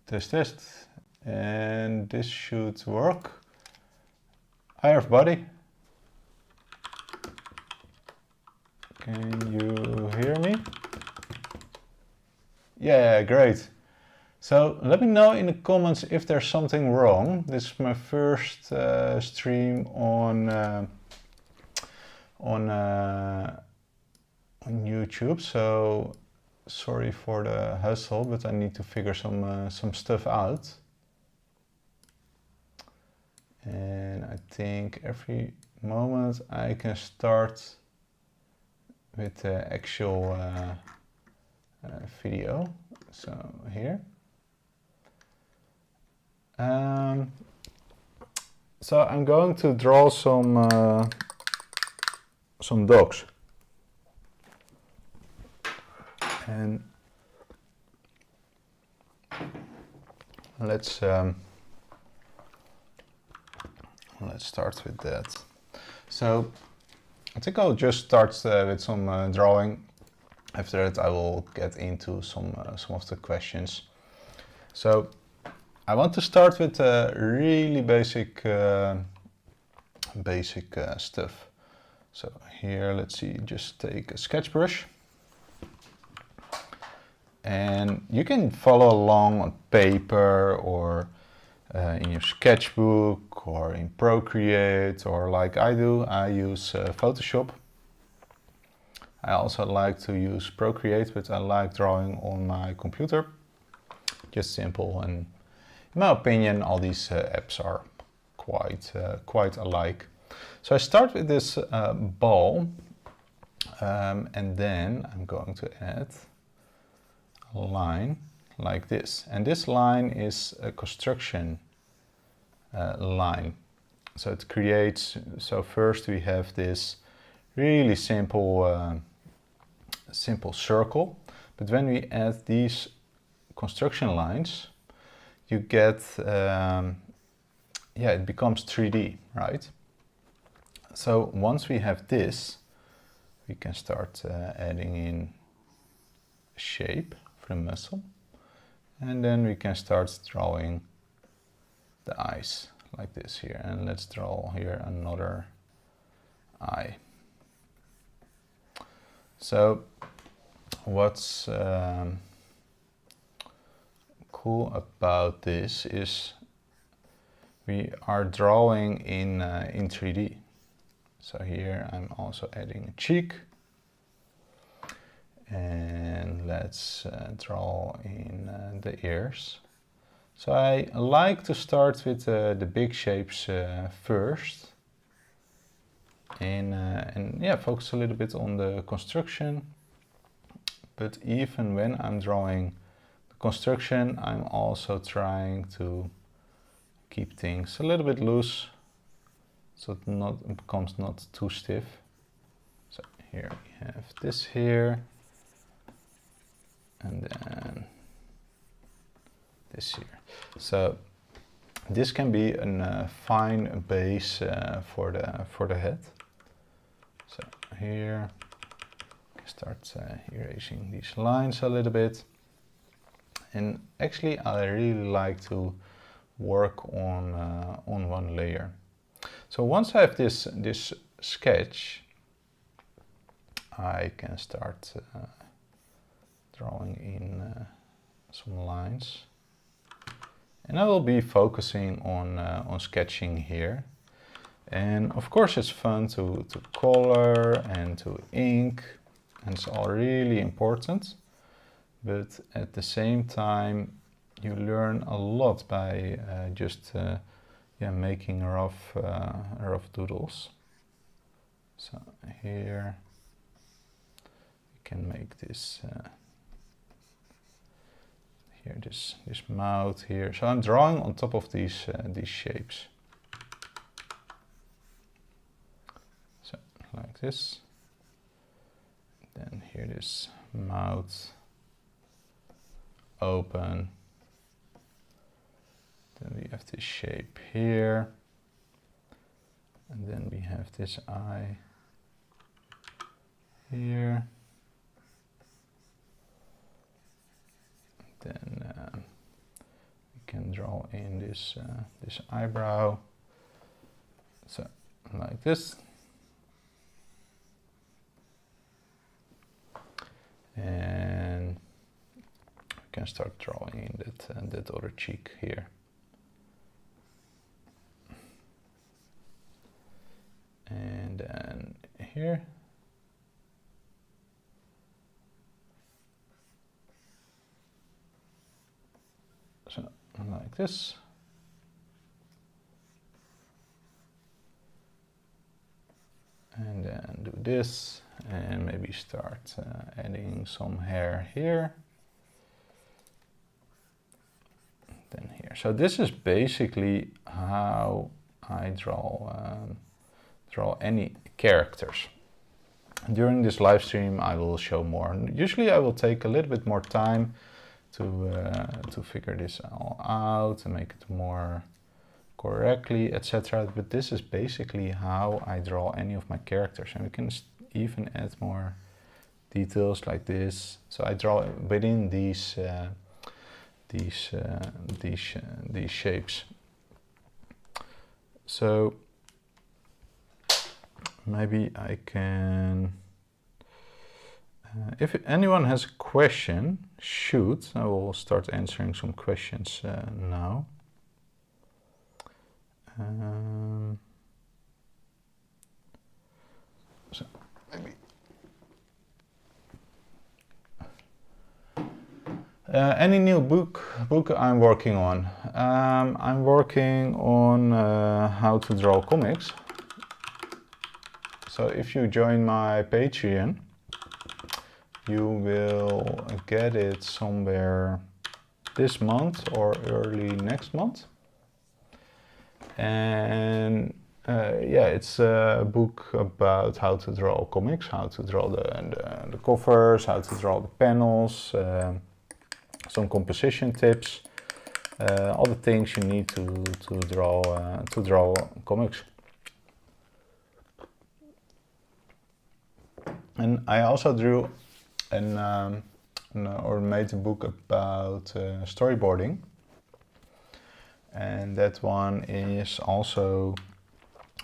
Test. And this should work. Hi everybody. Can you hear me? Yeah, great. So let me know in the comments if there's something wrong. This is my first stream on YouTube, so sorry for the hustle, but I need to figure some stuff out. And I think every moment I can start with the actual video. So here. So I'm going to draw some dogs. And let's start with that. So I think I'll just start with some drawing. After that I will get into some of the questions. So I want to start with really basic stuff. So here, let's see, just take a sketch brush. And you can follow along on paper or in your sketchbook or in Procreate, or like I do, I use Photoshop. I also like to use Procreate, but I like drawing on my computer. Just simple, and in my opinion, all these apps are quite alike. So I start with this ball, and then I'm going to add a line like this. And this line is a construction line. So it creates, so first we have this really simple circle, but when we add these construction lines, you get, it becomes 3D, right? So once we have this, we can start adding in shape for the muscle, and then we can start drawing the eyes like this here. And let's draw here another eye. So what's cool about this is we are drawing in 3D. So here I'm also adding a cheek, and let's draw in the ears. So I like to start with the big shapes first, and focus a little bit on the construction. But even when I'm drawing the construction, I'm also trying to keep things a little bit loose, so it becomes not too stiff. So here we have this here, and then this here. So this can be a fine base for the head. So here, start erasing these lines a little bit. And actually, I really like to work on one layer. So once I have this sketch, I can start drawing in some lines. And I will be focusing on sketching here. And of course it's fun to color and to ink, and it's all really important. But at the same time, you learn a lot by just making rough doodles. So here you can make this here, this mouth here. So I'm drawing on top of these shapes. So like this. Then here this mouth open. Then we have this shape here. And then we have this eye here. Then draw in this this eyebrow. So like this. And we can start drawing that other cheek here. And then here. So like this. And then do this, and maybe start adding some hair here. Then here. So this is basically how I draw any characters. During this live stream I will show more. Usually I will take a little bit more time to figure this all out and make it more correctly, etc. But this is basically how I draw any of my characters, and we can even add more details like this. So I draw within these shapes. So maybe I can, if anyone has a question, shoot. I will start answering some questions now. So maybe any new book I'm working on. I'm working on how to draw comics. So if you join my Patreon, you will get it somewhere this month or early next month. And yeah, it's a book about how to draw comics, how to draw the covers, how to draw the panels, some composition tips, all the things you need to draw comics. And I also drew or made a book about storyboarding. And that one is also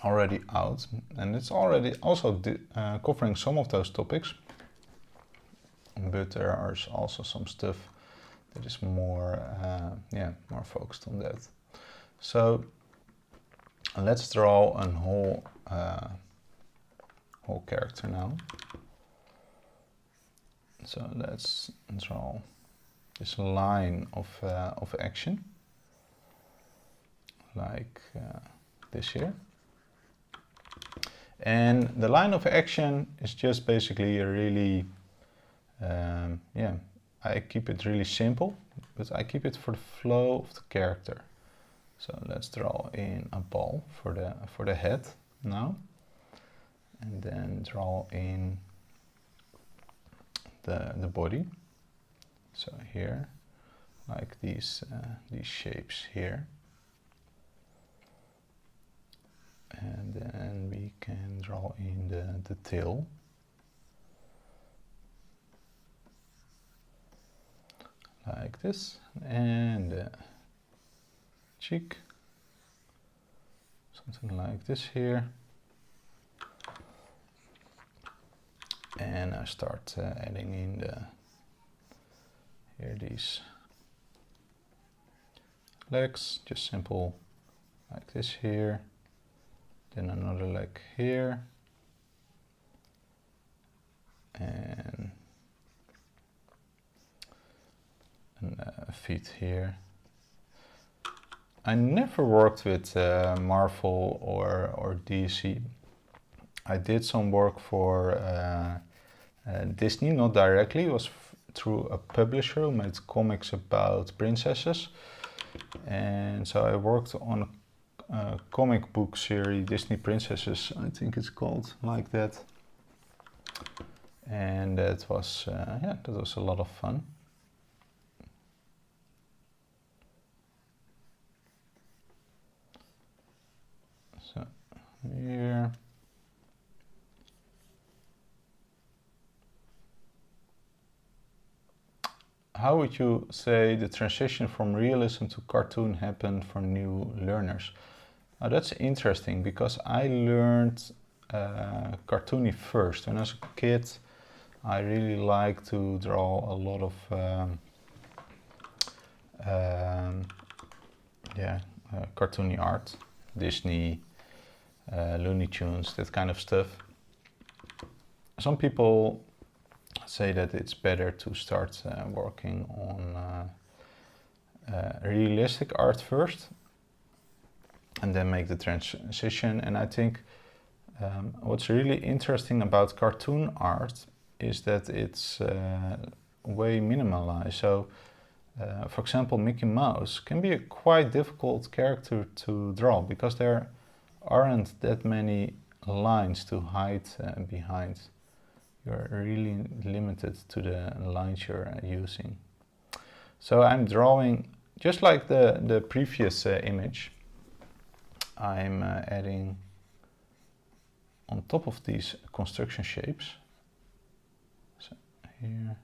already out, and it's already also covering some of those topics, but there is also some stuff that is more more focused on that. So let's draw a whole character now. So let's draw this line of action, like this here. And the line of action is just basically a really, I keep it really simple, but I keep it for the flow of the character. So let's draw in a ball for the head now, and then draw in the body. So here, like these shapes here. And then we can draw in the tail. Like this. And the cheek. Something like this here. And I start adding in here these legs, just simple like this here. Then another leg here, and feet here. I never worked with Marvel or DC. I did some work for Disney, not directly. It was through a publisher who made comics about princesses, and so I worked on a comic book series, Disney Princesses, I think it's called, like that. And that was that was a lot of fun. So here. how would you say the transition from realism to cartoon happened for new learners? Now that's interesting because I learned cartoony first. When I was a kid, I really liked to draw a lot of cartoony art, Disney, Looney Tunes, that kind of stuff. Some people say that it's better to start working on realistic art first and then make the transition. And I think what's really interesting about cartoon art is that it's way minimalized. So for example, Mickey Mouse can be a quite difficult character to draw because there aren't that many lines to hide behind. You're really limited to the lines you're using. So I'm drawing, just like the previous image, I'm adding on top of these construction shapes. So here.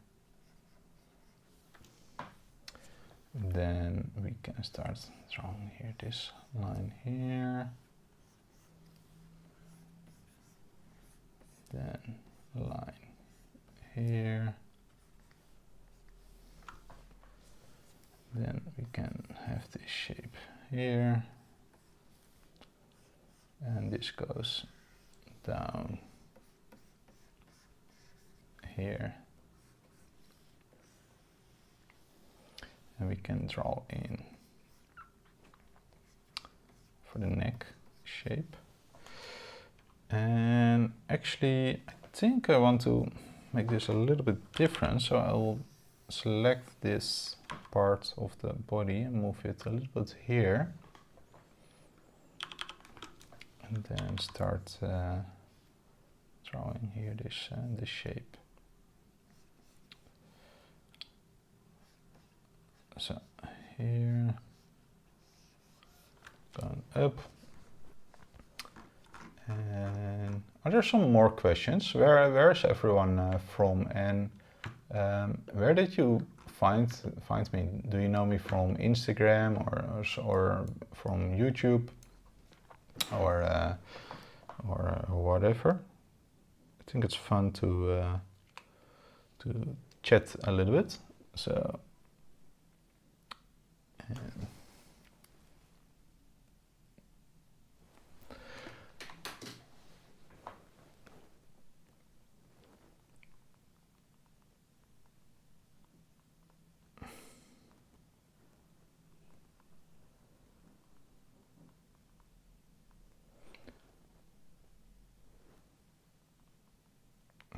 Then we can start drawing here this line here. Then line here. Then we can have this shape here. And this goes down here. And we can draw in for the neck shape. And actually, I think I want to make this a little bit different. So I will select this part of the body and move it a little bit here. And then start drawing here this shape. So here, going up. And are there some more questions? Where is everyone from, and where did you find me? Do you know me from Instagram or from YouTube or whatever? I think it's fun to chat a little bit. So.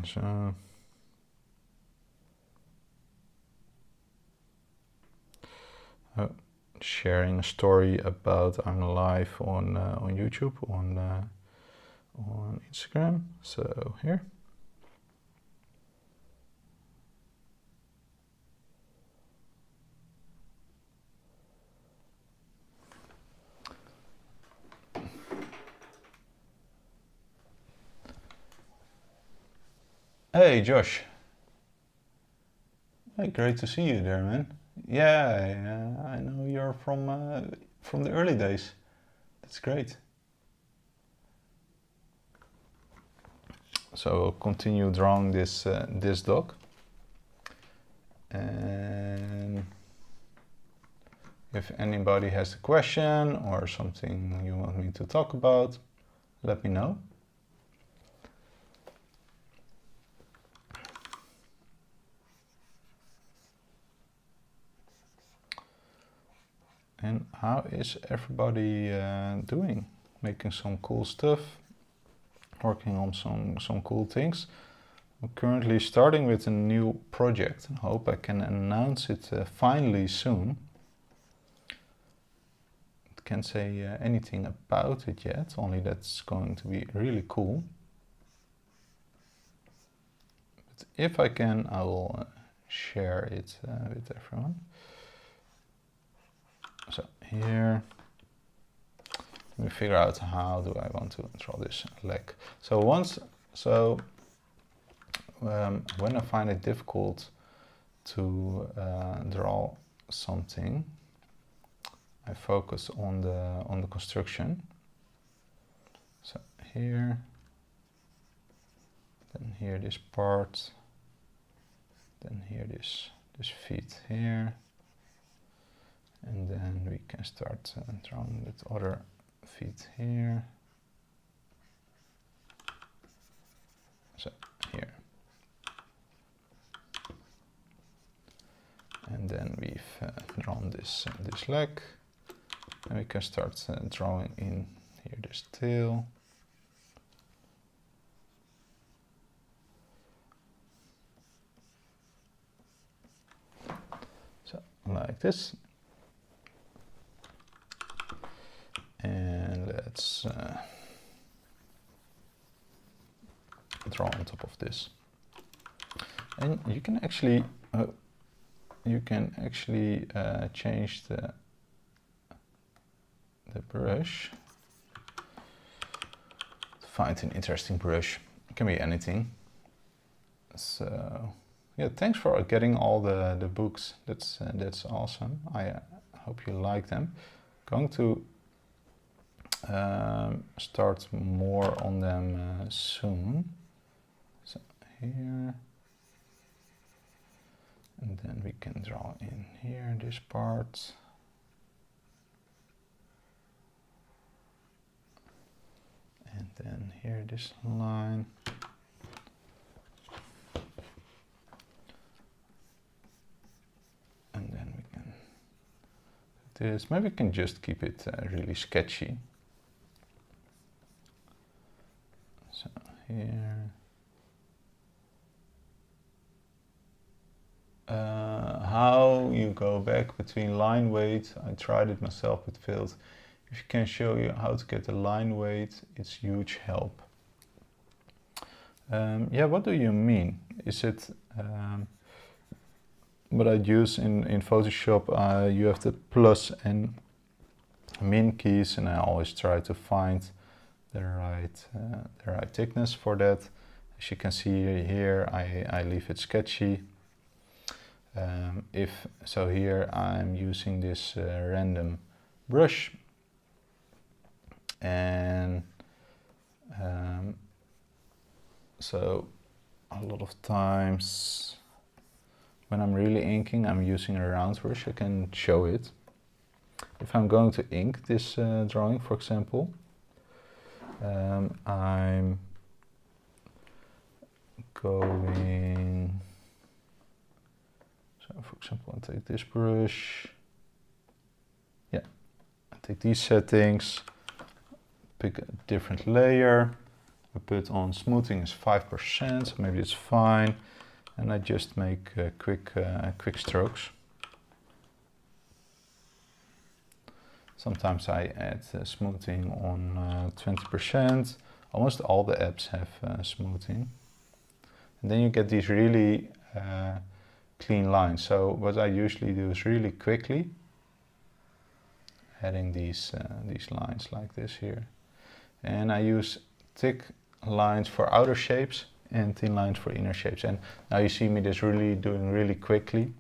So sharing a story about I'm live on YouTube, on Instagram. So here. Hey Josh. Hey, great to see you there, man. Yeah, I know you're from the early days. That's great. So I'll continue drawing this this dog. And if anybody has a question or something you want me to talk about, let me know. And how is everybody doing? Making some cool stuff, working on some cool things. I'm currently starting with a new project and hope I can announce it finally soon. I can't say anything about it yet, only that's going to be really cool. But if I can, I will share it with everyone. So here, let me figure out how do I want to draw this leg. So when I find it difficult to draw something, I focus on the construction. So here, then here this part, then here this feet here, and then we can start drawing that other feet here. So here, and then we've drawn this leg, and we can start drawing in here this tail. So like this, and let's draw on top of this. And you can actually change the brush. Find an interesting brush. It can be anything. So yeah, thanks for getting all the books. That's awesome. I hope you like them. Going to start more on them soon. So here, and then we can draw in here this part. And then here this line. And then we can do this. Maybe we can just keep it really sketchy. So here. How you go back between line weight, I tried it myself but failed. If you can show you how to get the line weight, it's huge help. Yeah, what do you mean? Is it what I use in Photoshop? You have the plus and min keys, and I always try to find the right thickness for that. As you can see here, I leave it sketchy. If so, here I'm using this random brush, and so a lot of times when I'm really inking, I'm using a round brush. I can show it. If I'm going to ink this drawing, for example, I'm going, so for example, I take this brush, yeah, I take these settings, pick a different layer, I put on smoothing is 5%, so maybe it's fine, and I just make quick strokes. Sometimes I add smoothing on 20%. Almost all the apps have smoothing. And then you get these really clean lines. So what I usually do is really quickly adding these lines like this here. And I use thick lines for outer shapes and thin lines for inner shapes. And now you see me just really doing really quickly.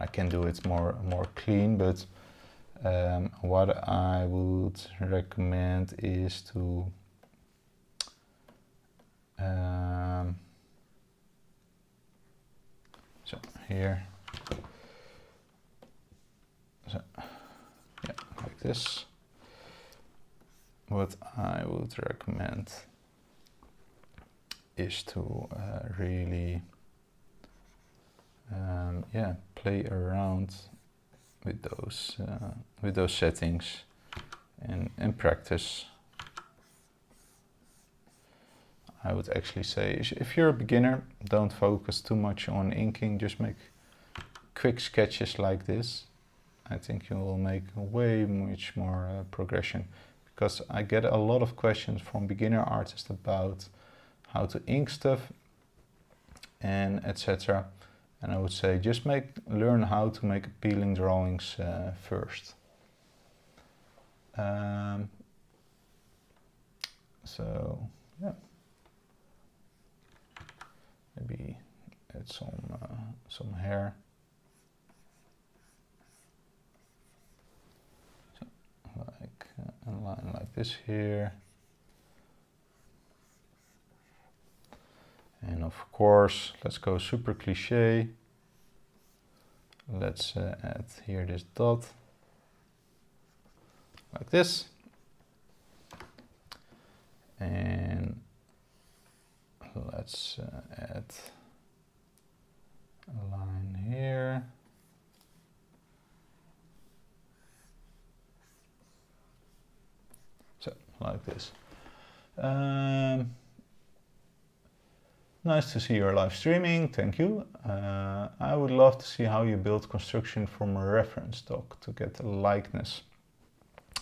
I can do it more clean, but what I would recommend is to so here, so yeah, like this. What I would recommend is to really yeah, play around with those settings and practice. I would actually say, if you're a beginner, don't focus too much on inking, just make quick sketches like this. I think you will make way much more progression, because I get a lot of questions from beginner artists about how to ink stuff and etc. And I would say just learn how to make appealing drawings first. So yeah, maybe get some hair. So, like a line like this here. And of course, let's go super cliche. Let's add here this dot, like this. And let's add a line here. So, like this. Nice to see your live streaming, thank you. I would love to see how you build construction from a reference doc to get a likeness.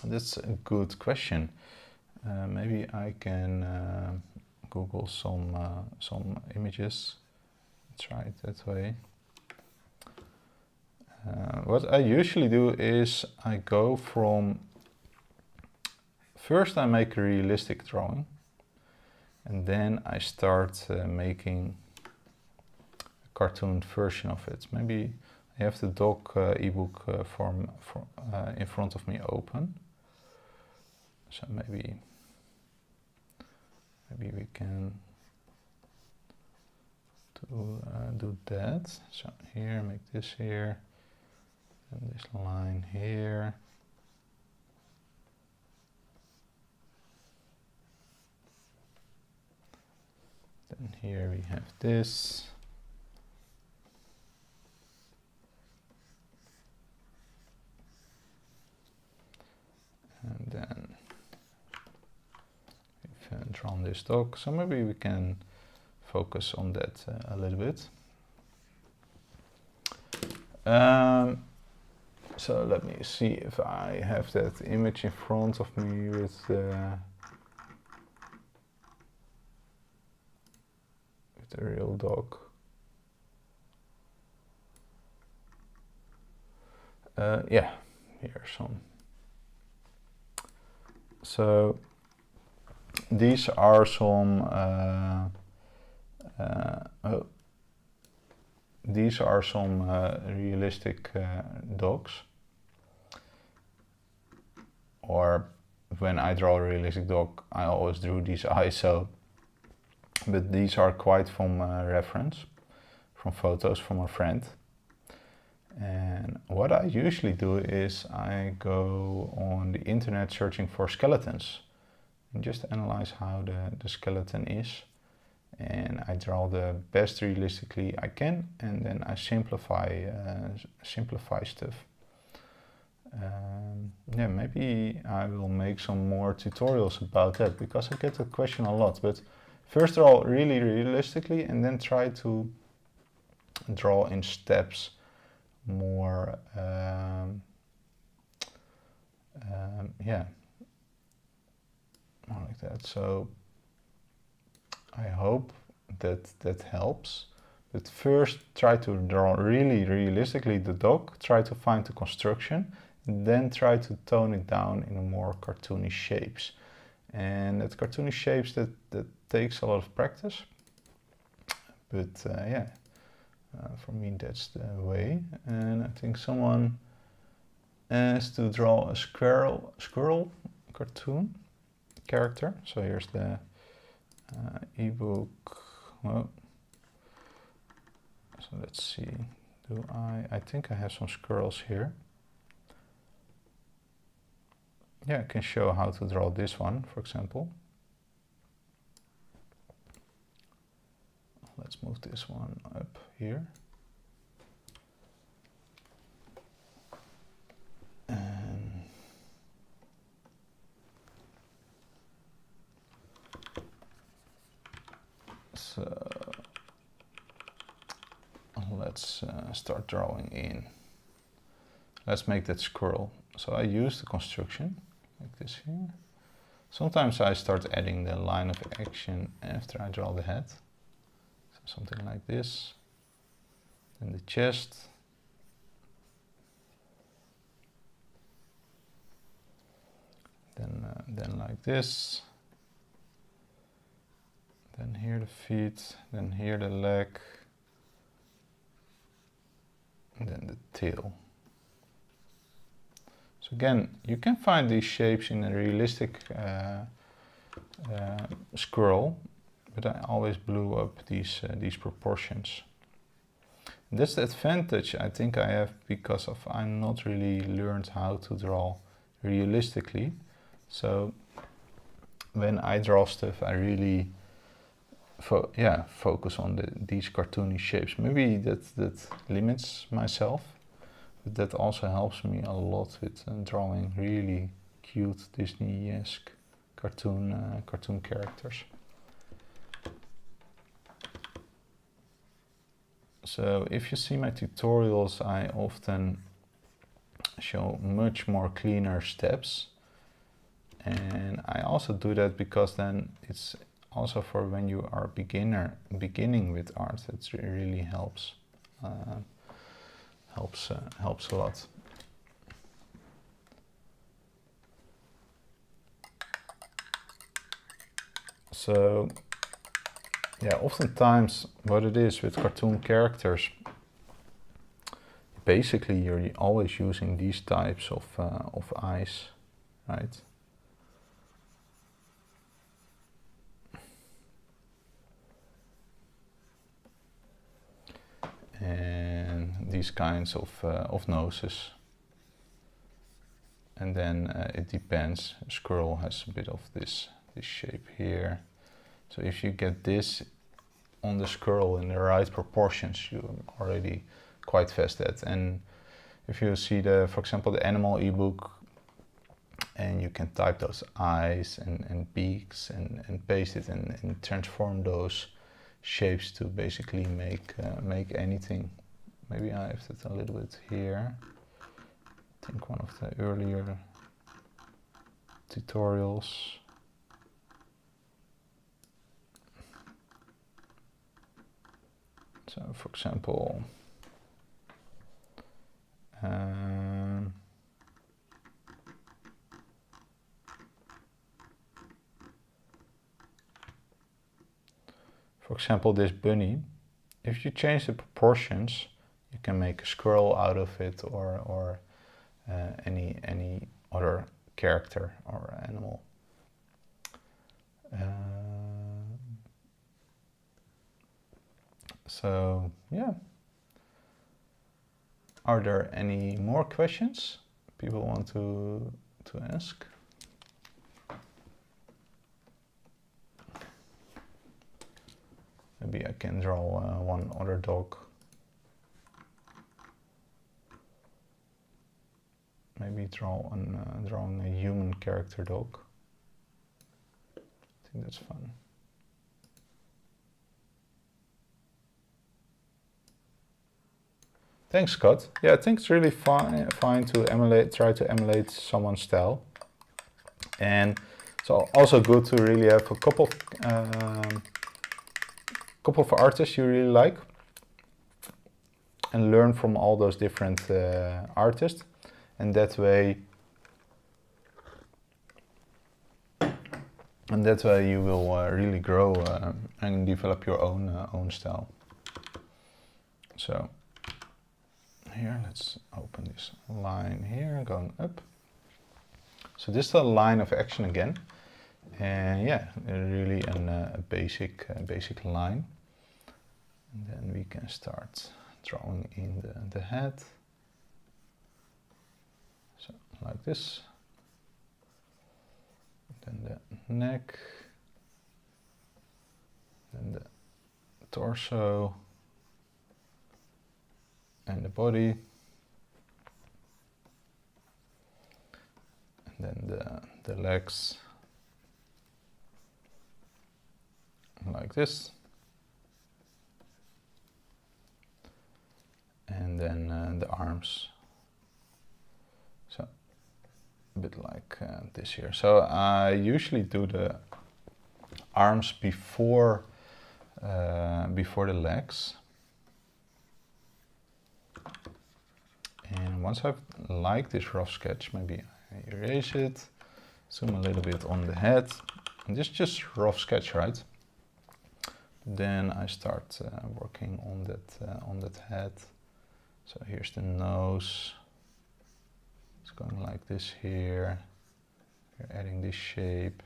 That's a good question. Maybe I can Google some images, try it that way. What I usually do is I go from, first I make a realistic drawing, and then I start making a cartoon version of it. Maybe I have the doc ebook form in front of me open. So maybe we can do that. So here, make this here, and this line here. Then here we have this. And then we've drawn this dog, so maybe we can focus on that a little bit. So let me see if I have that image in front of me with the real dog. Yeah, here are some. So these are some realistic dogs. Or when I draw a realistic dog, I always drew these eyes. So, but these are quite from reference, from photos from a friend. And what I usually do is I go on the internet searching for skeletons and just analyze how the skeleton is. And I draw the best realistically I can, and then I simplify stuff. Yeah, maybe I will make some more tutorials about that, because I get that question a lot. But first draw really realistically, and then try to draw in steps more, yeah, more like that. So I hope that helps. But first try to draw really realistically the dog, try to find the construction, and then try to tone it down in a more cartoony shapes. And that cartoony shapes, that takes a lot of practice. But yeah, for me that's the way. And I think someone has to draw a squirrel cartoon character. So here's the ebook. Well, so let's see. I think I have some squirrels here. Yeah, I can show how to draw this one, for example. Let's move this one up here. And so let's start drawing in. Let's make that squirrel. So I use the construction like this here. Sometimes I start adding the line of action after I draw the head. So something like this. Then the chest. Then like this. Then here the feet. Then here the leg. and then the tail. So again, you can find these shapes in a realistic squirrel, but I always blew up these proportions. And that's the advantage I think I have, because of I'm not really learned how to draw realistically. So when I draw stuff, I really focus on these cartoony shapes. Maybe that limits myself, but that also helps me a lot with drawing really cute Disney-esque cartoon characters. So if you see my tutorials, I often show much more cleaner steps, and I also do that because then it's also for when you are beginning with art. It really helps helps a lot. So yeah, oftentimes what it is with cartoon characters, basically you're always using these types of eyes, right? And these kinds of noses. And then it depends. A squirrel has a bit of this shape here. So if you get this on the squirrel in the right proportions, you're already quite fast at. And if you see for example, the animal ebook, and you can type those eyes and beaks and paste it and transform those shapes to basically make anything. Maybe I have that a little bit here. I think one of the earlier tutorials. So for example, this bunny, if you change the proportions, you can make a squirrel out of it, or any other character or animal. So yeah, are there any more questions people want to ask? Maybe I can draw one other dog. Maybe drawing a human character dog. I think that's fun. Thanks, Scott. Yeah, I think it's really fine to try to emulate someone's style, and it's also good to really have a couple of artists you really like, and learn from all those different artists, and that way you will really grow and develop your own style. So here, let's open this line here, going up. So this is a line of action again, and yeah, really a basic line. And then we can start drawing in the head. So like this. Then the neck. Then the torso. And the body. And then the legs. Like this. And then the arms, so a bit like this here. So I usually do the arms before the legs, and once I've liked this rough sketch, maybe I erase it, zoom a little bit on the head, and this is just rough sketch, right? Then I start working on that head. So here's the nose. It's going like this here. We're adding this shape.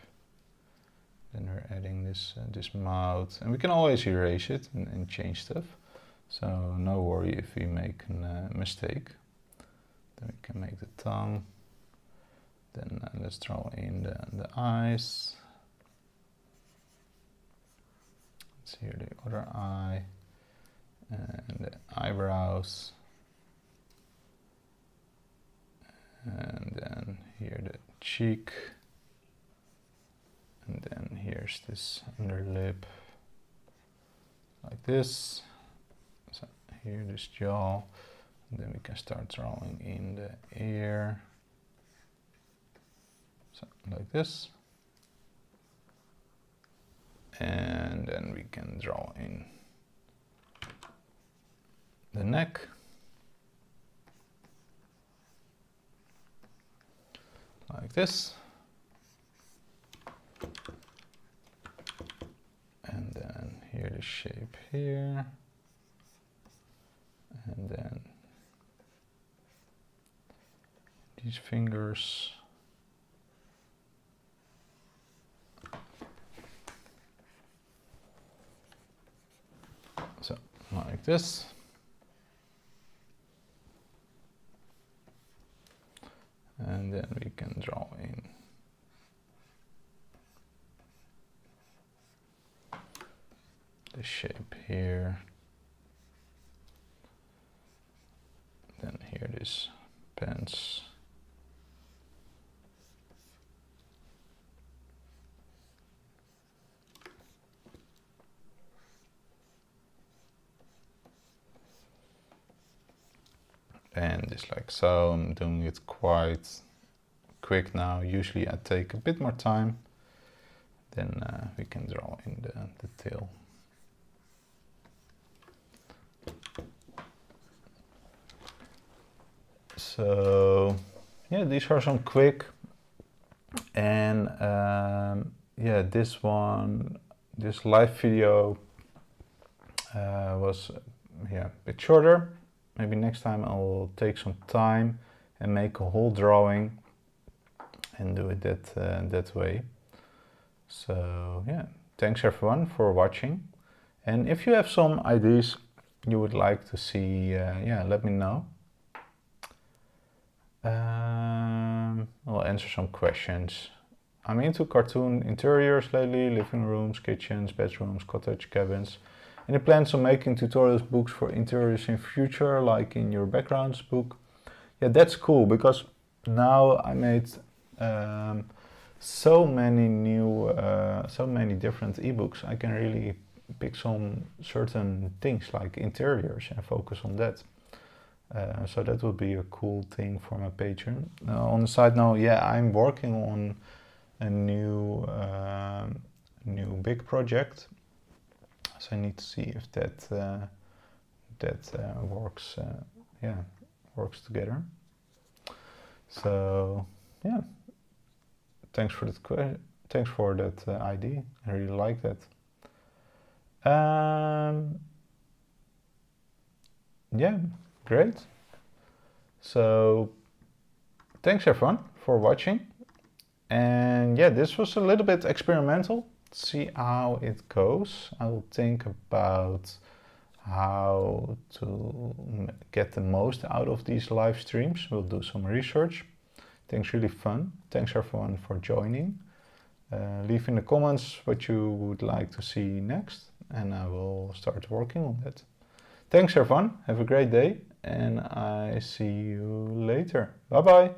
Then we're adding this this mouth, and we can always erase it and change stuff. So no worry if we make a mistake. Then we can make the tongue. Then let's draw in the eyes. Let's here the other eye and the eyebrows. And then here the cheek. And then here's this underlip, like this. So here this jaw. And then we can start drawing in the ear. So like this. And then we can draw in the neck. Like this. And then here the shape here. And then these fingers. So like this. And then we can draw in the shape here. Then here this pants. And just like so, I'm doing it quite quick now. Usually I take a bit more time. Then we can draw in the tail. So yeah, these are some quick. And yeah, this live video was a bit shorter. Maybe next time I'll take some time and make a whole drawing and do it that way. So yeah, thanks everyone for watching. And if you have some ideas you would like to see, yeah, let me know. I'll answer some questions. I'm into cartoon interiors lately, living rooms, kitchens, bedrooms, cottage cabins. Any plans on making tutorials books for interiors in future, like in your backgrounds book? Yeah, that's cool, because now I made so many different ebooks. I can really pick some certain things like interiors and focus on that. So that would be a cool thing for my Patreon. On the side note, yeah, I'm working on a new big project. So I need to see if that works. Yeah, works together. So yeah, thanks for that idea. I really like that. Yeah, great. So thanks everyone for watching. And yeah, this was a little bit experimental. See how it goes. I will think about how to get the most out of these live streams. We'll do some research. I think it's really fun. Thanks everyone for joining. Leave in the comments what you would like to see next, and I will start working on that. Thanks everyone. Have a great day, and I see you later. Bye bye.